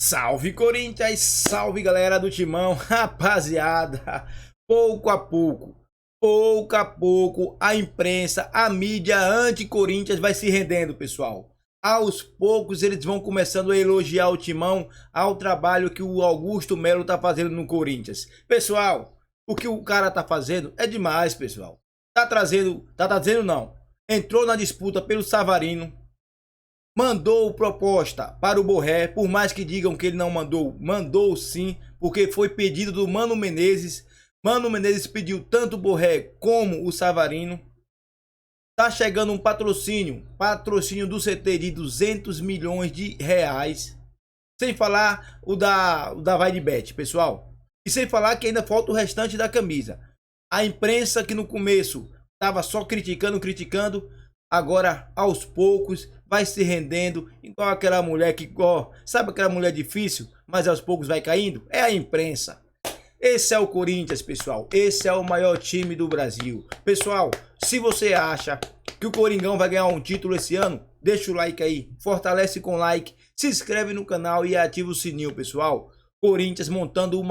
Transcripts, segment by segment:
Salve Corinthians, salve galera do Timão, rapaziada, pouco a pouco a imprensa, a mídia anti-Corinthians vai se rendendo, pessoal. Aos poucos eles vão começando a elogiar o Timão ao trabalho que o Augusto Melo tá fazendo no Corinthians. Pessoal, o que o cara tá fazendo é demais, pessoal. Tá trazendo não, entrou na disputa pelo Savarino. Mandou proposta para o Borré, por mais que digam que ele não mandou, mandou sim, porque foi pedido do Mano Menezes. Mano Menezes pediu tanto o Borré como o Savarino. Tá chegando um patrocínio do CT de 200 milhões de reais. Sem falar o da Vai de Bet, pessoal. E sem falar que ainda falta o restante da camisa. A imprensa que no começo tava só criticando, agora aos poucos vai se rendendo, igual aquela mulher que, sabe aquela mulher difícil, mas aos poucos vai caindo? É a imprensa. Esse é o Corinthians, pessoal. Esse é o maior time do Brasil. Pessoal, se você acha que o Coringão vai ganhar um título esse ano, deixa o like aí, fortalece com like, se inscreve no canal e ativa o sininho, pessoal. Corinthians montando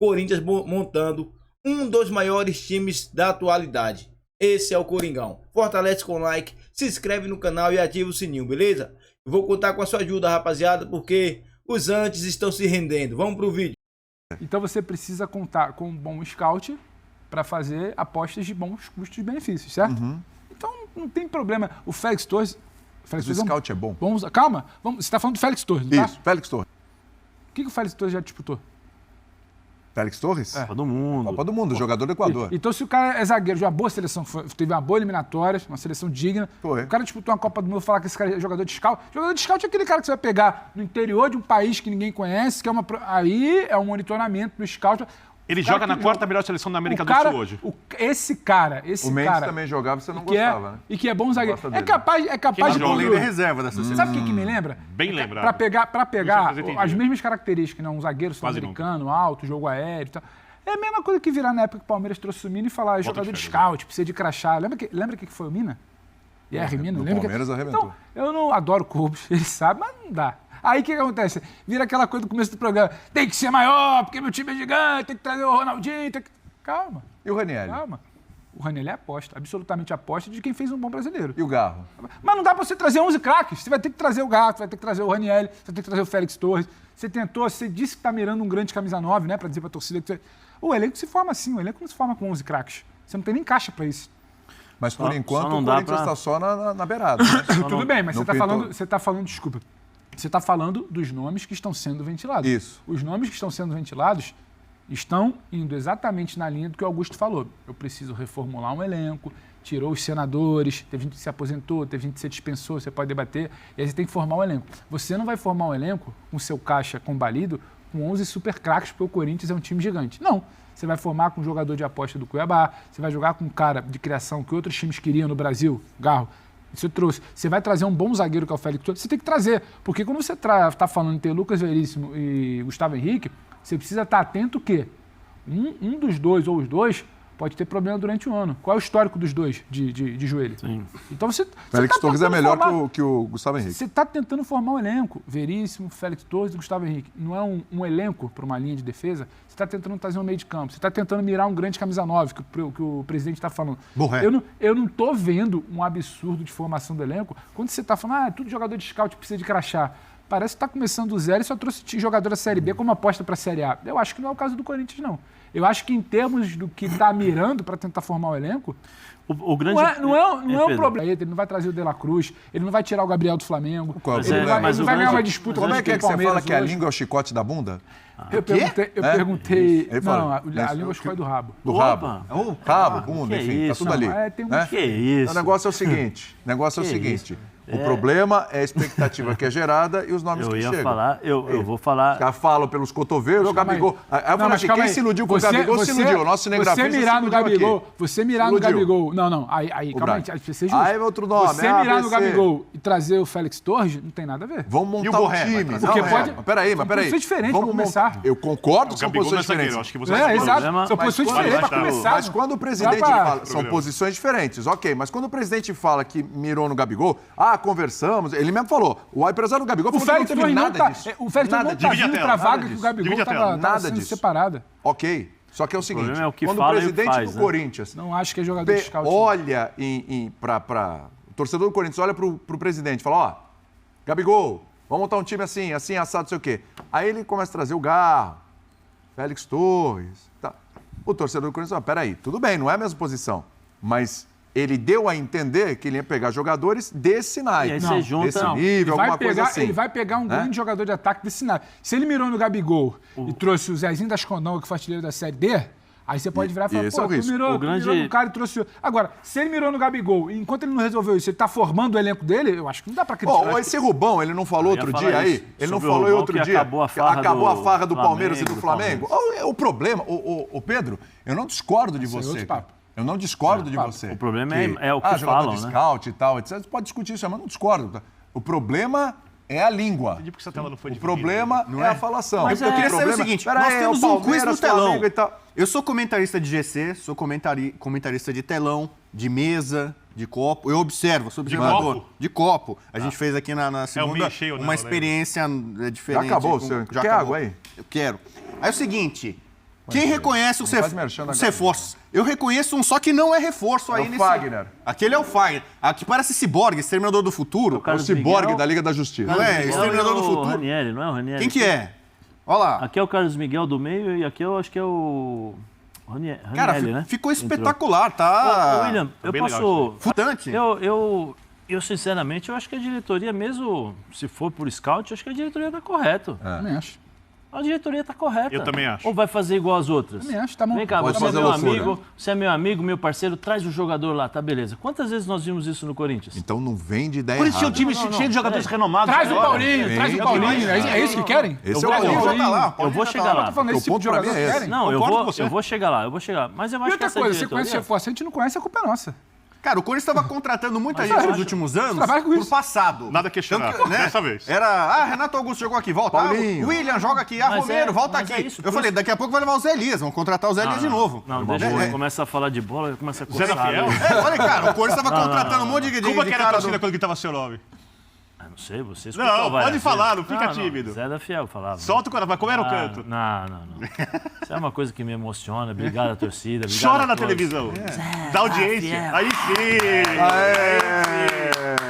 Corinthians montando um dos maiores times da atualidade. Esse é o Coringão. Fortalece com like, se inscreve no canal e ativa o sininho, beleza? Eu vou contar com a sua ajuda, rapaziada, porque os antes estão se rendendo. Vamos pro vídeo. Então você precisa contar com um bom scout para fazer apostas de bons custos e benefícios, certo? Uhum. Então não tem problema. O Félix Torres... O scout é bom. Calma, você está falando do Félix Torres, não tá? Isso, Félix Torres. O que o Félix Torres já disputou? Félix Torres? É. Copa do Mundo, jogador do Equador. Então, se o cara é zagueiro de uma boa seleção, teve uma boa eliminatória, uma seleção digna, o cara disputou uma Copa do Mundo, falar que esse cara é jogador de scout. Jogador de scout é aquele cara que você vai pegar no interior de um país que ninguém conhece, que é aí é um monitoramento do scout. Ele joga na quarta melhor seleção da América do Sul hoje. Esse cara... O Mendes também jogava, você não gostava, né? E que é bom zagueiro. É capaz de... Ele é reserva dessa seleção. Sabe o que me lembra? Bem lembrado. Pra pegar as mesmas características, né? Um zagueiro sul-americano, alto, jogo aéreo e tal. É a mesma coisa que virar na época que o Palmeiras trouxe o Mina e falar jogador de scout, precisa de crachá. Lembra que foi o Mina? Mina? O Palmeiras arrebentou. Então, eu não adoro clubes, ele sabe, mas não dá. Aí o que acontece? Vira aquela coisa do começo do programa. Tem que ser maior, porque meu time é gigante, tem que trazer o Ronaldinho. Calma. E o Ranieri? Calma. O Ranieri é aposta, absolutamente aposta de quem fez um bom brasileiro. E o Garro? Mas não dá pra você trazer 11 craques. Você vai ter que trazer o Garro, você vai ter que trazer o Ranieri, você vai ter que trazer o Félix Torres. Você disse que tá mirando um grande camisa 9, né? Pra dizer pra torcida que o elenco se forma assim, o elenco não se forma com 11 craques. Você não tem nem caixa pra isso. Mas por enquanto o Corinthians está só na beirada. Né? Tudo bem, mas você tá falando, desculpa. Você está falando dos nomes que estão sendo ventilados. Isso. Os nomes que estão sendo ventilados estão indo exatamente na linha do que o Augusto falou. Eu preciso reformular um elenco, tirou os senadores, teve gente que se aposentou, teve gente que se dispensou, você pode debater, e aí você tem que formar um elenco. Você não vai formar um elenco com seu caixa combalido com 11 super craques, porque o Corinthians é um time gigante. Não. Você vai formar com um jogador de aposta do Cuiabá, você vai jogar com um cara de criação que outros times queriam no Brasil, Garro. Você trouxe. Você vai trazer um bom zagueiro que é o Félix Torres. Você tem que trazer. Porque quando você está falando em ter Lucas Veríssimo e Gustavo Henrique, você precisa estar atento que um dos dois ou os dois pode ter problema durante o ano. Qual é o histórico dos dois de joelho? Sim. Então Félix Torres é melhor que o Gustavo Henrique. Você está tentando formar um elenco. Veríssimo, Félix Torres e Gustavo Henrique. Não é um elenco para uma linha de defesa. Você está tentando trazer um meio de campo. Você está tentando mirar um grande camisa 9, que o presidente está falando. Eu não estou vendo um absurdo de formação do elenco. Quando você está falando, tudo jogador de scout precisa de crachá. Parece que está começando do zero e só trouxe jogador da Série B como aposta para a Série A. Eu acho que não é o caso do Corinthians, não. Eu acho que em termos do que está mirando para tentar formar o elenco, o grande... não é um problema. Ele não vai trazer o De La Cruz, ele não vai tirar o Gabriel do Flamengo, ele não vai ganhar uma disputa. Como é que você fala que a língua é o chicote da bunda? Eu perguntei... Não, a língua é o chicote do rabo. Do rabo. Rabo, bunda, enfim, tá tudo ali. Que isso? O negócio é o seguinte, o problema é a expectativa que é gerada e os nomes que chegam. Eu vou falar... Já falam pelos cotovelos, o Gabigol... Aí eu falo assim, quem se iludiu com o Gabigol se iludiu. O nosso cinegrafista você mirar no Gabigol, aqui. você mirar no Gabigol... Não, aí calma aí, você justo. Aí é outro nome. Você mirar no Gabigol e trazer o Félix Torres, não tem nada a ver. Vamos montar um time. Porque pode... Peraí. São posições diferentes para começar. Eu concordo que são posições diferentes. Eu acho que você exato. São posições diferentes para começar. Mas quando o presidente fala... São posições diferentes, ok. Mas quando o presidente fala que mirou no Gabigol, conversamos, ele mesmo falou, o empresário do Gabigol falou que não teve nada disso. O Félix Torres não tá vindo para a vaga que o Gabigol estava sendo disso. separada. Ok. Só que é o seguinte, quando o presidente do Corinthians... Não acho que é jogador de scout. Olha para... O torcedor do Corinthians olha para o presidente e fala, Gabigol, vamos montar um time assim, assado, não sei o quê. Aí ele começa a trazer o Garro, Félix Torres... Tá. O torcedor do Corinthians fala, peraí, tudo bem, não é a mesma posição, mas ele deu a entender que ele ia pegar jogadores desse naipe. E aí você junta... Desse nível, alguma coisa assim. Ele vai pegar um grande jogador de ataque desse naipe. Se ele mirou no Gabigol e trouxe o Zezinho das Condão, que foi artilheiro da Série D, aí você pode virar e falar, pô, tu mirou no cara e trouxe... Agora, se ele mirou no Gabigol, e enquanto ele não resolveu isso, ele tá formando o elenco dele, eu acho que não dá pra criticar. Esse Rubão, ele não falou outro dia aí? Ele não falou outro dia? Acabou a farra do Palmeiras e do Flamengo? O problema, o Pedro, eu não discordo de você. Eu não discordo de você. O problema é o que falam, de scout e tal, etc. Você pode discutir isso, mas não discordo. O problema é a língua. Porque essa tela não foi o problema é a falação. Mas eu queria saber o seguinte, nós temos um quiz no telão. Eu sou comentarista de GC, sou comentarista de telão, de mesa, de copo. Eu observo, sou observador. De copo. A gente fez aqui na segunda uma experiência diferente. Já acabou, você quer água aí? Eu quero. Aí é o seguinte... Quem reconhece os reforços? Eu reconheço um só que não é reforço aí nesse... Fagner. Aquele é o Fagner. Aqui parece Ciborgue, Exterminador do Futuro. É o Ciborgue da Liga da Justiça. Não é? Exterminador do Futuro. Ranieri, não é o Ranieri? Quem que é? Olha lá. Aqui é o Carlos Miguel do meio e aqui eu acho que é o... Ranieri, cara, né? ficou espetacular, tá? Ô, William, eu posso... Futante. Eu, sinceramente, eu acho que a diretoria, mesmo se for por scout, eu acho que a diretoria tá correta. Também acho. A diretoria está correta. Eu também acho. Ou vai fazer igual as outras? Também acho, tá bom. Vem cá, você é meu amigo, meu parceiro, traz o jogador lá, tá beleza. Quantas vezes nós vimos isso no Corinthians? Então não vende ideia Por isso errada. tinha um time cheio de jogadores renomados. Traz o Paulinho, traz o Paulinho. É isso que querem? Esse é o ponto. Eu vou chegar lá. Eu tô falando esse tipo de jogador que querem. Não, eu vou chegar lá, Mas eu acho que essa coisa, diretoria... você conhece o reforço, a gente não conhece, a culpa é nossa. Cara, o Corinthians estava contratando muita gente nos últimos anos por passado. Nada questionável, dessa vez. Renato Augusto jogou aqui, volta. Paulinho. William joga aqui, Romero, volta aqui. Eu falei, daqui a pouco vai levar o Zé Elias, vão contratar o Zé Elias de novo. Não, deixa eu começar a falar de bola, começa a coçar. Zé da Fiel? Eu falei, cara, o Corinthians estava contratando um monte de Como que era a cara torcida quando gritava seu nome? Não sei, você escutou. Não, pode falar, não fica tímido. Zé da Fiel falava. Solta o coração, mas como era o canto? Não. Isso é uma coisa que me emociona. Obrigado à torcida. Chora na televisão. Da audiência. Aí sim.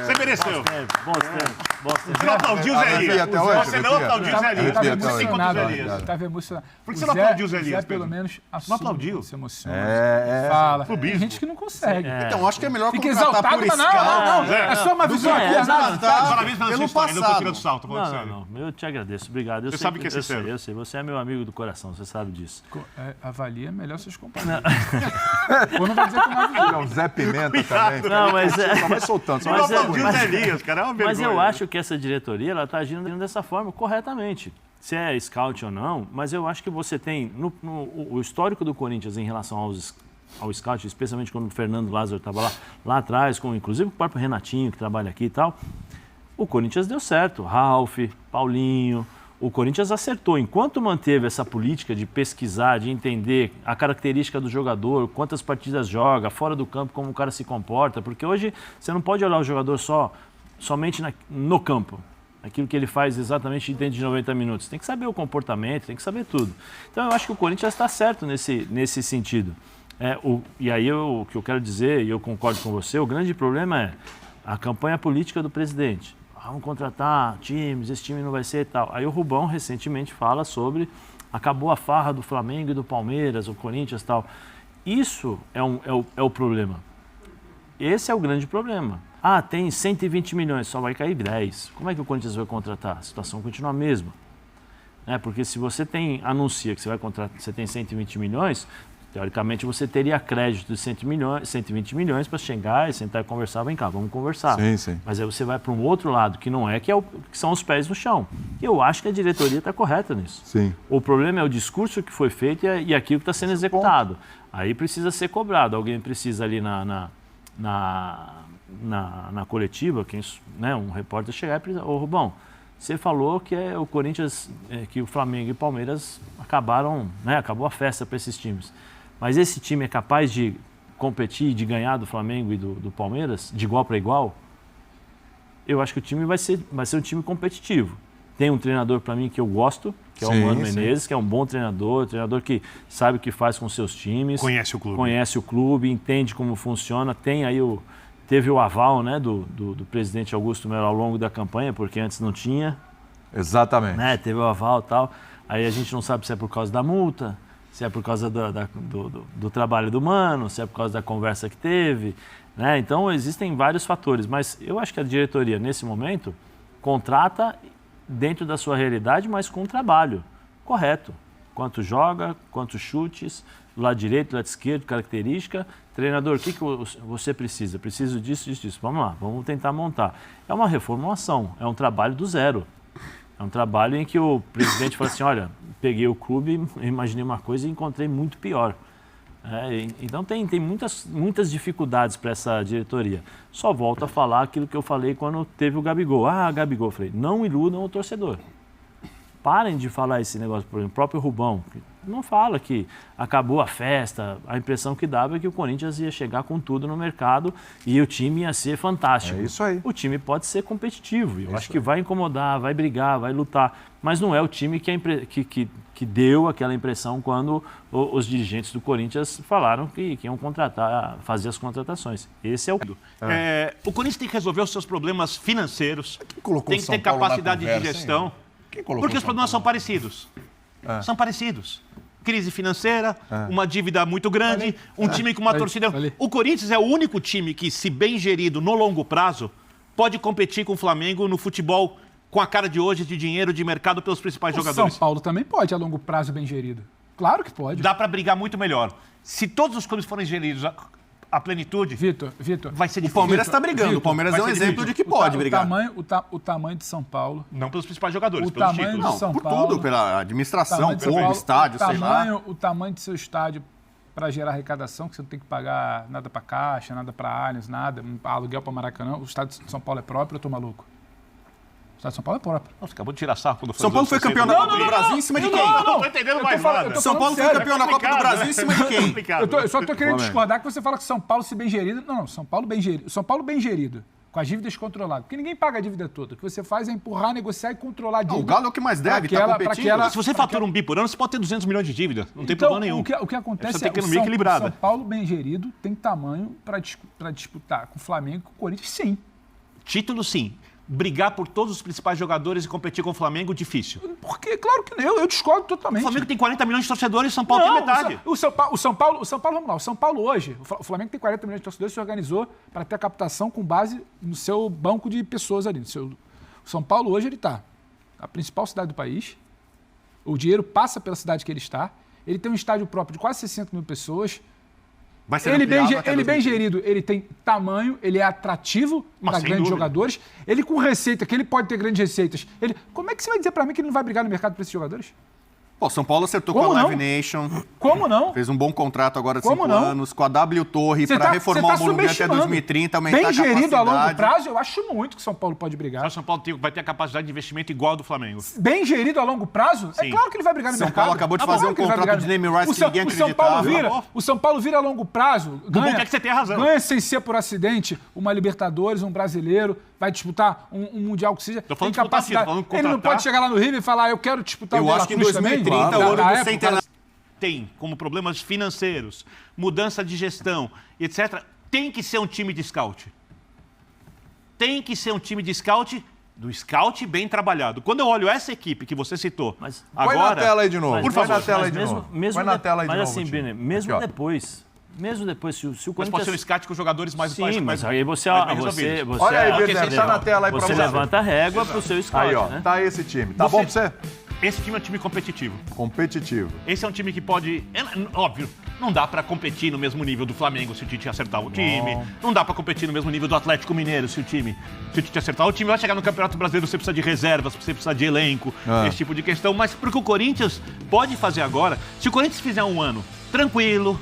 Você mereceu. Bons tempos. Você não aplaudiu o Zé Elias. Você não aplaudiu o Zé Elias. Estava Você tem contra o Zé Elias. Estava emocionado. Por que você não aplaudiu o Zé Elias, Zé, pelo menos, não aplaudiu? Se emociona. Fala. Tem gente que não consegue. Então, acho que é melhor Fica contratar exaltado, por mas não. É só uma visão aqui. Parabéns pela sua história. passado. Não tô tirando salto, tô falando sério. Não, eu te agradeço. Obrigado. Você sabe que é sincero. Eu sei. Você é meu amigo do coração, você sabe disso. Avalia melhor seus companheiros. Ou não vai dizer que não avisou. É o Zé Pimenta também. Não, mas Só vai soltando. Você não aplaudiu o Zé Elias, cara. É uma vergonha. Mas eu acho que essa diretoria ela está agindo dessa forma corretamente. Se é scout ou não, mas eu acho que você tem o histórico do Corinthians em relação ao scout, especialmente quando o Fernando Lázaro estava lá atrás, inclusive o próprio Renatinho, que trabalha aqui e tal. O Corinthians deu certo. Ralf, Paulinho. O Corinthians acertou. Enquanto manteve essa política de pesquisar, de entender a característica do jogador, quantas partidas joga, fora do campo, como o cara se comporta, porque hoje você não pode olhar o jogador somente no campo, aquilo que ele faz exatamente dentro de 90 minutos. Tem que saber o comportamento, tem que saber tudo. Então eu acho que o Corinthians está certo nesse sentido. E aí o que eu quero dizer, e eu concordo com você, o grande problema é a campanha política do presidente. Vamos contratar times, esse time não vai ser e tal. Aí o Rubão recentemente fala sobre acabou a farra do Flamengo e do Palmeiras, o Corinthians e tal. Isso é o problema. Esse é o grande problema. Tem 120 milhões, só vai cair 10. Como é que o Corinthians vai contratar? A situação continua a mesma. Porque se você anuncia que você vai contratar, você tem 120 milhões, teoricamente você teria crédito de 120 milhões para chegar e sentar e conversar. Vem cá, vamos conversar. Sim. Mas aí você vai para um outro lado, que não é, que são os pés no chão. Eu acho que a diretoria está correta nisso. Sim. O problema é o discurso que foi feito e aquilo que está sendo executado. Aí precisa ser cobrado. Alguém precisa ali na coletiva, um repórter chegar e dizer, ô Rubão, você falou que o Corinthians, que o Flamengo e o Palmeiras acabaram, né, acabou a festa para esses times. Mas esse time é capaz de competir, de ganhar do Flamengo e do Palmeiras, de igual para igual? Eu acho que o time vai ser um time competitivo. Tem um treinador para mim que eu gosto, que é o Mano Menezes, que é um bom treinador que sabe o que faz com seus times. Conhece o clube, entende como funciona. Teve o aval, né, do presidente Augusto Melo ao longo da campanha, porque antes não tinha. Exatamente. Né, teve o aval e tal. Aí a gente não sabe se é por causa da multa, se é por causa do trabalho do Mano, se é por causa da conversa que teve. Né? Então existem vários fatores, mas eu acho que a diretoria, nesse momento, contrata dentro da sua realidade, mas com um trabalho correto. Quanto joga, quantos chutes, do lado direito, do lado esquerdo, característica. Treinador, o que você precisa? Preciso disso, disso, disso. Vamos lá, vamos tentar montar. É uma reformulação, é um trabalho do zero. É um trabalho em que o presidente fala assim, olha, peguei o clube, imaginei uma coisa e encontrei muito pior. Então tem muitas dificuldades para essa diretoria. Só volto a falar aquilo que eu falei quando teve o Gabigol. Gabigol, eu falei, não iludam o torcedor. Parem de falar esse negócio, por exemplo, o próprio Rubão não fala que acabou a festa, a impressão que dava é que o Corinthians ia chegar com tudo no mercado e o time ia ser fantástico. É isso aí. O time pode ser competitivo, eu acho que vai incomodar, vai brigar, vai lutar, mas não é o time que deu aquela impressão quando os dirigentes do Corinthians falaram que iam fazer as contratações. Esse é o... O Corinthians tem que resolver os seus problemas financeiros, tem que São ter Paulo capacidade na conversa, de gestão, hein? Quem colocou porque os São problemas Paulo? são parecidos. São parecidos. Crise financeira, uma dívida muito grande, um time com uma torcida... O Corinthians é o único time que, se bem gerido no longo prazo, pode competir com o Flamengo no futebol com a cara de hoje, de dinheiro, de mercado pelos principais jogadores. São Paulo também pode, a longo prazo, bem gerido. Claro que pode. Dá para brigar muito melhor. Se todos os clubes forem geridos à plenitude, Vitor, vai ser O difícil. Palmeiras está brigando. O Palmeiras é um exemplo de que pode brigar. O tamanho de São Paulo. Não pelos principais jogadores, O pelos tamanho títulos. de São Por Paulo. tudo, pela administração, de São clube, Paulo, estádio, sei lá. O tamanho do seu estádio para gerar arrecadação, que você não tem que pagar nada para Caixa, nada para Allianz, nada, aluguel para Maracanã. O estádio de São Paulo é próprio, eu tô maluco. O estádio de São Paulo é próprio. Nossa, acabou de tirar sarro quando foi. São Paulo foi campeão da Copa do Brasil em cima de quem? Não tô entendendo mais nada. São Paulo foi campeão da Copa do Brasil em cima de quem? Eu só tô querendo discordar que você fala que São Paulo se bem gerido. Não, São Paulo bem gerido. São Paulo bem gerido. Com as dívidas controladas. Porque ninguém paga a dívida toda. O que você faz é empurrar, negociar e controlar a dívida. O Galo é o que mais deve, tá competindo. Se você fatura um bi por ano, você pode ter 200 milhões de dívida. Não tem problema nenhum. O que acontece Você tem que ir é no meio equilibrada. São Paulo bem gerido tem tamanho para disputar com o Flamengo e com o Corinthians, sim. Título, sim. Brigar por todos os principais jogadores e competir com o Flamengo, difícil. Porque, claro que não, eu discordo totalmente. O Flamengo tem 40 milhões de torcedores e São Paulo tem metade. O São Paulo, vamos lá, o São Paulo hoje, o Flamengo tem 40 milhões de torcedores, se organizou para ter a captação com base no seu banco de pessoas ali. O São Paulo hoje ele está na principal cidade do país, o dinheiro passa pela cidade que ele está, ele tem um estádio próprio de quase 60 mil pessoas. Ele bem gerido, ele tem tamanho, ele é atrativo para grandes jogadores. Ele com receita, que ele pode ter grandes receitas. Como é que você vai dizer para mim que ele não vai brigar no mercado para esses jogadores? Pô, São Paulo acertou com a Live Nation. Como não? Fez um bom contrato agora de 5 anos, com a W Torre para reformar o Morumbi até 2030, aumentar a capacidade. Bem gerido a longo prazo, eu acho muito que São Paulo pode brigar. O São Paulo vai ter a capacidade de investimento igual ao do Flamengo. Bem gerido a longo prazo? Sim. É claro que ele vai brigar no mercado. São Paulo acabou de fazer um contrato de name rights que ninguém acreditava. O São Paulo vira a longo prazo, quer que você tenha razão. Ganha sem ser por acidente uma Libertadores, um brasileiro, vai disputar um Mundial que seja. Tô falando tem capacidade. Ele não pode chegar lá no Rio e falar, eu quero disputar o Eu acho que em 2030 o ouro do centenário tem como problemas financeiros, mudança de gestão, etc. Tem que ser um time de scout. Tem que ser um time de scout, do scout bem trabalhado. Quando eu olho essa equipe que você citou, mas agora... Põe na tela aí de novo. Por favor. Põe na tela aí de novo. Põe na tela aí de novo. Mas assim, Bene, mesmo depois, se o Corinthians... Mas pode ser um scout com jogadores mais... Sim, mas aí você olha aí, Bene, tá na tela aí pra você. Você levanta a régua pro seu scout, aí, ó, né? tá esse time. Tá bom pra você? Esse time é um time competitivo. Competitivo. Esse é um time que pode... Óbvio, Não dá pra competir no mesmo nível do Flamengo se o Tite acertar o time. Não dá pra competir no mesmo nível do Atlético Mineiro se o Tite acertar o time. Vai chegar no Campeonato Brasileiro, você precisa de reservas, você precisa de elenco, esse tipo de questão. Mas porque o Corinthians pode fazer agora, se o Corinthians fizer um ano tranquilo,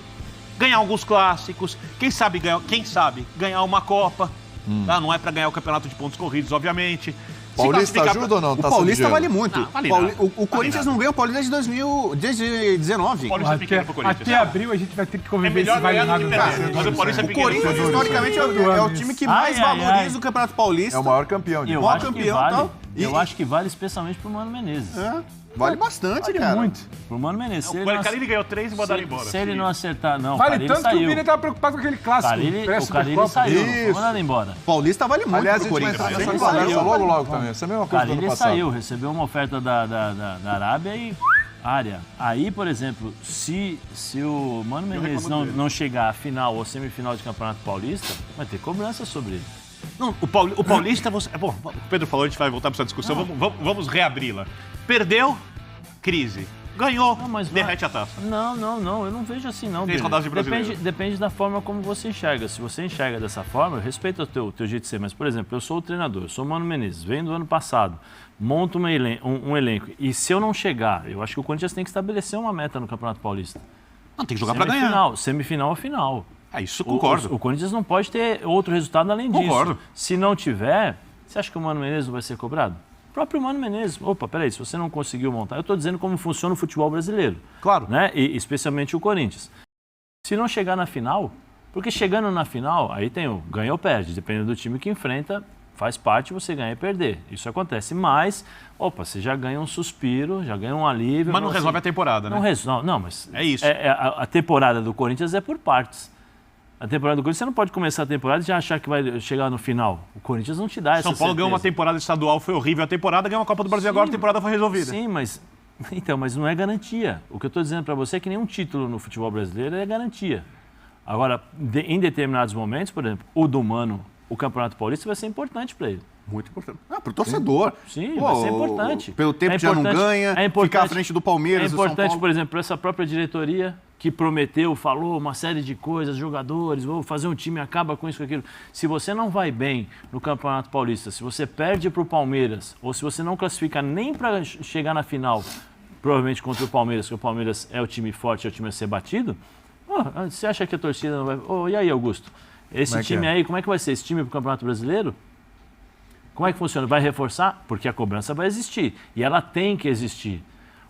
ganhar alguns clássicos, quem sabe ganhar uma Copa. Tá? Não é pra ganhar o Campeonato de Pontos Corridos, obviamente. Paulista ajuda ou não? O Paulista vale muito. Não, vale o Corinthians não ganha o Paulista desde 2019. O Paulista é pequeno pro Corinthians. Até abril a gente vai ter que conviver melhor se vale ganhar nada. do que perder. Mas o Paulista é O pequeno. Corinthians, historicamente, é o time que mais valoriza o Campeonato Paulista. É o maior campeão. Eu Maior acho que campeão, vale, tal. eu acho que vale especialmente pro Mano Menezes. Vale bastante, Vale cara. muito. Pro Mano Menezes. O Carilli ganhou 3 e mandaram embora. Se ele não acertar, não, Vale Carilli tanto que o saiu. Vini tava preocupado com aquele clássico. O Carilli saiu, não foi mandado embora. Paulista vale muito Aliás, a pro gente vai Corinthians. entrar nessa conversa logo também. Essa é a mesma O coisa do ano Carilli passado. saiu, recebeu uma oferta da Arábia e área. Aí, por exemplo, se o Mano Menezes não chegar à final ou semifinal de Campeonato Paulista, vai ter cobrança sobre ele. Não, o Paulista... Bom, o Pedro falou, a gente vai voltar para essa discussão. Vamos reabri-la. Perdeu, crise. Ganhou, derrete a taça. Não, eu não vejo assim não. 3 rodadas de Brasileiro. Depende da forma como você enxerga. Se você enxerga dessa forma, eu respeito o teu jeito de ser. Mas, por exemplo, eu sou o treinador, eu sou o Mano Menezes, venho do ano passado, monto um elenco. E se eu não chegar, eu acho que o Corinthians tem que estabelecer uma meta no Campeonato Paulista. Não, tem que jogar para ganhar. Semifinal ou final. É isso, concordo. O Corinthians não pode ter outro resultado além disso. Concordo. Se não tiver, você acha que o Mano Menezes não vai ser cobrado? O próprio Mano Menezes. Opa, peraí, se você não conseguiu montar... Eu estou dizendo como funciona o futebol brasileiro. Claro. Né? E especialmente o Corinthians. Se não chegar na final... Porque chegando na final, aí tem o ganha ou perde. Dependendo do time que enfrenta, faz parte você ganhar e perder. Isso acontece. Mas, você já ganha um suspiro, já ganha um alívio. Mas não resolve a temporada, né? Não resolve. Não, mas... É isso. A temporada do Corinthians é por partes. A temporada do Corinthians, você não pode começar a temporada e já achar que vai chegar no final. O Corinthians não te dá essa São Paulo ganhou uma temporada estadual, foi horrível a temporada, ganhou uma Copa do Brasil agora, a temporada foi resolvida. Sim, mas não é garantia. O que eu estou dizendo para você é que nenhum título no futebol brasileiro é garantia. Agora, em determinados momentos, por exemplo, o do Mano, o Campeonato Paulista vai ser importante para ele. Muito importante. Pro torcedor. Sim, vai ser importante. Pelo tempo já não ganha, ficar à frente do Palmeiras. É importante, por exemplo, para essa própria diretoria que prometeu, falou uma série de coisas, jogadores, vou fazer um time, acaba com isso, com aquilo. Se você não vai bem no Campeonato Paulista, se você perde para o Palmeiras, ou se você não classifica nem para chegar na final, provavelmente contra o Palmeiras, que o Palmeiras é o time forte, é o time a ser batido, você acha que a torcida não vai... e aí, Augusto? Esse time aí, como é que vai ser? Esse time para o Campeonato Brasileiro? Como é que funciona? Vai reforçar? Porque a cobrança vai existir. E ela tem que existir.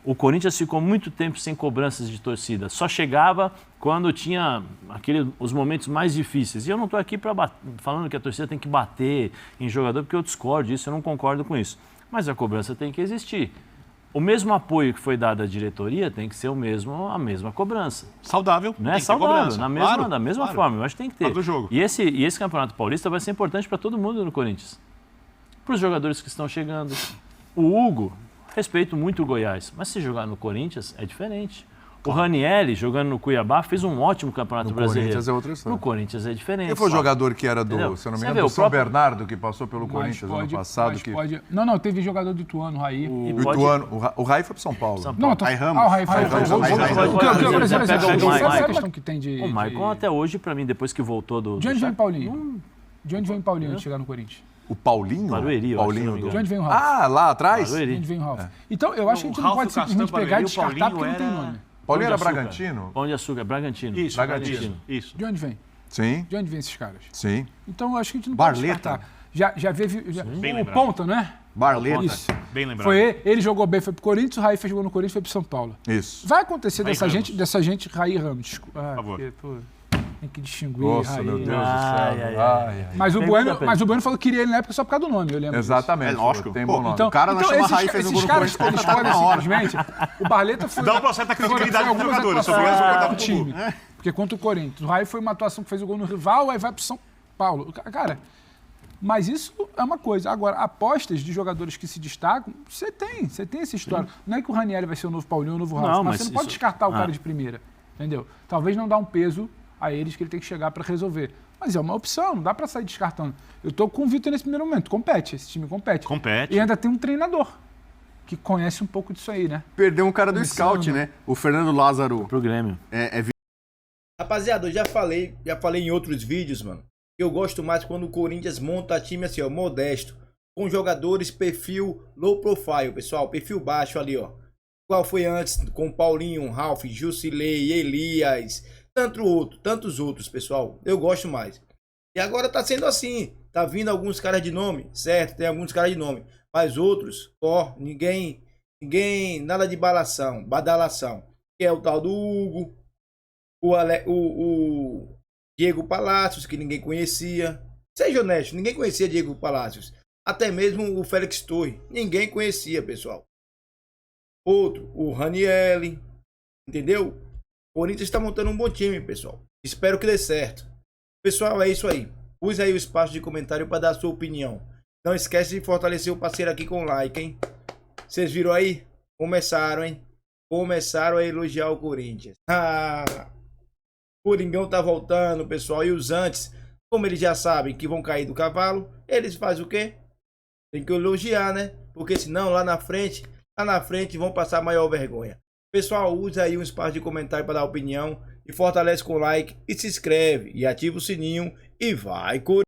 O Corinthians ficou muito tempo sem cobranças de torcida. Só chegava quando tinha os momentos mais difíceis. E eu não estou aqui falando que a torcida tem que bater em jogador, porque eu discordo disso, eu não concordo com isso. Mas a cobrança tem que existir. O mesmo apoio que foi dado à diretoria tem que ser a mesma cobrança. Saudável. Não é saudável, da mesma claro. forma. Eu acho que tem que ter. Do jogo. E esse Campeonato Paulista vai ser importante para todo mundo no Corinthians. Para os jogadores que estão chegando. O Hugo, respeito muito o Goiás, mas se jogar no Corinthians é diferente. O Ranieri, jogando no Cuiabá, fez um ótimo Campeonato Brasileiro. No Corinthians é outra história. No Corinthians é diferente. Quem foi o jogador que era Entendeu? se eu não me engano, do São Bernardo, que passou pelo Corinthians ano passado? Não, teve jogador do Ituano, Raí. O Raí foi para São Paulo. Não, Raí Ramos. O Raí foi. O questão que tem de... O Maicon até hoje, para mim, depois que voltou do... De onde vem Paulinho? De onde vem Paulinho de chegar no Corinthians? O Paulinho? Barueri, Paulinho de onde vem o Ralf? lá atrás? De onde vem o Ralf? Então, eu acho que a gente não pode simplesmente pegar e descartar porque não tem nome. Paulinho era Bragantino? Pão de Açúcar, Bragantino. Isso, Bragantino. Isso. De onde vem? Sim. De onde vem esses caras? Sim. Então, eu acho que a gente não pode descartar. Já veio o Ponta, não é? Barleta. Isso. Bem lembrado. Foi ele jogou bem, foi pro Corinthians, o Raí jogou no Corinthians, foi pro São Paulo. Isso. Vai acontecer Raí dessa gente, Raí Ramos. Por favor. Tem que distinguir. Nossa, Raí. meu Deus do céu. Mas o Bueno falou que queria ele na época só por causa do nome, eu lembro. Exatamente. É lógico. Tem bom nome. Então, O cara não chama Raí, fez um gol no Corinthians, eles escolhem simplesmente. O Barleta foi... Dá uma certa credibilidade pro algumas jogador, só atuações obrigado a do time. Porque contra o Corinthians. O Raí foi uma atuação que fez o gol no rival, aí vai pro São Paulo. Cara, mas isso é uma coisa. Agora, apostas de jogadores que se destacam, você tem essa história. Não é que o Ranieri vai ser o novo Paulinho ou o novo Ralf, mas você não pode descartar o cara de primeira. Entendeu? Talvez não dá um peso a eles que ele tem que chegar para resolver. Mas é uma opção, não dá para sair descartando. Eu tô com o Vitor nesse primeiro momento. Compete, esse time compete. Compete. E ainda tem um treinador que conhece um pouco disso aí, né? Perdeu um cara do scout, né? O Fernando Lázaro Pro Grêmio. é Rapaziada, eu já falei em outros vídeos, mano. Eu gosto mais quando o Corinthians monta time assim, ó, modesto. Com jogadores perfil low profile, pessoal. Perfil baixo ali, ó. Qual foi antes com Paulinho, Ralf, Jusilei, Elias, tantos outros, pessoal. Eu gosto mais. E agora tá sendo assim. Tá vindo alguns caras de nome, certo? Tem alguns caras de nome. Mas outros, ó, ninguém, nada de badalação. Que é o tal do Hugo, o Diego Palacios, que ninguém conhecia. Seja honesto, ninguém conhecia Diego Palacios. Até mesmo o Félix Torres, ninguém conhecia, pessoal. Outro, o Ranieri, entendeu? O Corinthians está montando um bom time, pessoal. Espero que dê certo. Pessoal, é isso aí. Use aí o espaço de comentário para dar a sua opinião. Não esquece de fortalecer o parceiro aqui com o like, hein? Vocês viram aí? Começaram, hein? Começaram a elogiar o Corinthians. O Coringão tá voltando, pessoal. E os antes, como eles já sabem que vão cair do cavalo, eles fazem o quê? Tem que elogiar, né? Porque senão lá na frente vão passar maior vergonha. Pessoal, use aí um espaço de comentário para dar opinião e fortalece com o like e se inscreve e ativa o sininho e vai, Corinthians!